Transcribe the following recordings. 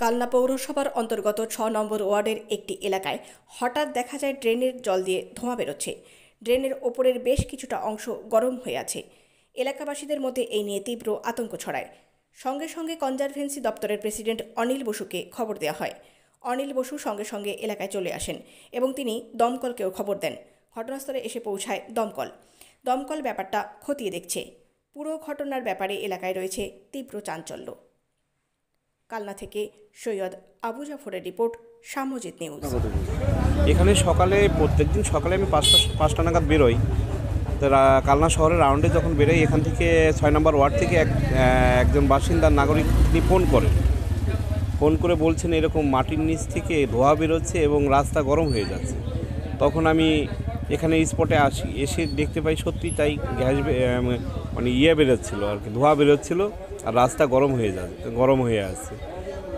কালনা পৌরসভার অন্তর্গত ৬ নম্বর ওয়ার্ডের একটি এলাকায় হঠাৎ দেখা যায় ড্রেনের জল দিয়ে ধোঁয়া বেরোচ্ছে। ড্রেনের ওপরের বেশ কিছুটা অংশ গরম হয়ে আছে। এলাকাবাসীদের মধ্যে এই নিয়ে তীব্র আতঙ্ক ছড়ায়। সঙ্গে সঙ্গে কনজারভেন্সি দপ্তরের প্রেসিডেন্ট অনিল বসুকে খবর দেওয়া হয়। অনিল বসু সঙ্গে সঙ্গে এলাকায় চলে আসেন এবং তিনি দমকলকেও খবর দেন। ঘটনাস্থলে এসে পৌঁছায় দমকল ব্যাপারটা খতিয়ে দেখছে। পুরো ঘটনার ব্যাপারে এলাকায় রয়েছে তীব্র চাঞ্চল্য। কালনা থেকে সৈয়দ আবু জাফরের রিপোর্ট, সামজিৎ নিউজ। এখানে প্রত্যেকদিন সকালে আমি পাঁচটা নাগাদ বেরোই। তো কালনা শহরের রাউন্ডে যখন বেরোই, এখান থেকে ৬ নম্বর ওয়ার্ড থেকে একজন বাসিন্দার নাগরিক তিনি ফোন করে বলছেন এরকম মাটির নিচ থেকে ধোঁয়া বেরোচ্ছে এবং রাস্তা গরম হয়ে যাচ্ছে। তখন আমি এখানে স্পটে আসি, এসে দেখতে পাই সত্যি তাই বেরোচ্ছিলো আর কি, ধোঁয়া বেরোচ্ছিলো আর রাস্তা গরম হয়ে আসছে।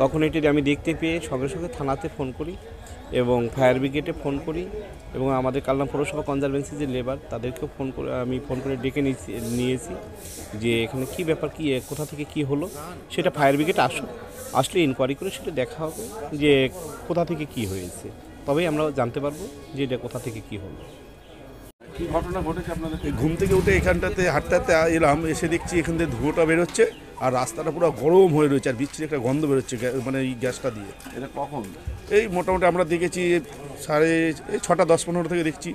তখন এটি আমি দেখতে পেয়ে সঙ্গে সঙ্গে থানাতে ফোন করি এবং ফায়ার ব্রিগেডে ফোন করি এবং আমাদের কালনা পৌরসভা কনজারভেন্সি যে লেবার তাদেরকেও ফোন করে ডেকে নিয়েছি যে এখানে কী ব্যাপার, কোথা থেকে কি হলো সেটা ফায়ার ব্রিগেড আসলে ইনকোয়ারি করে সেটা দেখা হবে যে কোথা থেকে কি হয়েছে, তবেই আমরা জানতে পারবো যে এটা কোথা থেকে কি হলো। কি ঘটনা ঘটেছে আপনাদের? ঘুম থেকে উঠে এখানটাতে হাঁটতে হাঁটতে এলাম, এসে দেখছি এখান থেকে ধুয়োটা বেরোচ্ছে আর রাস্তাটা পুরো গরম হয়ে রয়েছে আর বিচ্ছিরি একটা গন্ধ বেরোচ্ছে মানে এই গ্যাসটা দিয়ে। এটা কখন? এই মোটামুটি আমরা দেখেছি 6টা 10-15 থেকে দেখছি।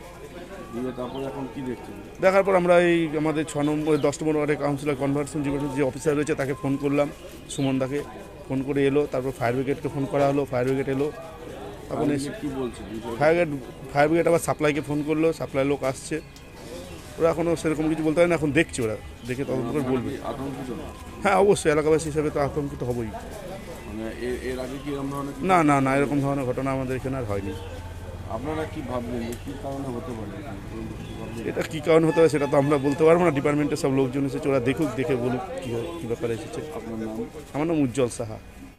তারপরে এখন কি দেখছেন? দেখার পর আমরা এই আমাদের 10 নম্বর ওয়ার্ডের কাউন্সিলর কনভার্সন যে অফিসার রয়েছে তাকে ফোন করলাম, সুমনদাকে ফোন করে এলো। তারপর ফায়ার ব্রিগেডকে ফোন করা হলো, ফায়ার ব্রিগেড এলো। তখন এসে কি বলছে ফায়ার ব্রিগেড আবার সাপ্লাইকে ফোন করলো, সাপ্লাই লোক আসছে। ওরা এখনও সেরকম কিছু বলতে পারে না, এখন দেখছি, ওরা দেখে তদন্ত করে বলবে। আতঙ্কিত? হ্যাঁ অবশ্যই, এলাকাবাসী হিসেবে তো আতঙ্কিত হবই। মানে এর আগে কি এরকম ধরনের? না এরকম ধরনের ঘটনা আমাদের এখানে আর হয়নি। আপনারা কি ভাবলেন কি কারণে হতে পারে? এটা কী কারণে হতে পারে সেটা তো আমরা বলতে পারবো না। ডিপার্টমেন্টের সব লোকজন এসেছে, ওরা দেখে বলুক কী ব্যাপারে এসেছে। আপনার নাম? আমার নাম উজ্জ্বল সাহা।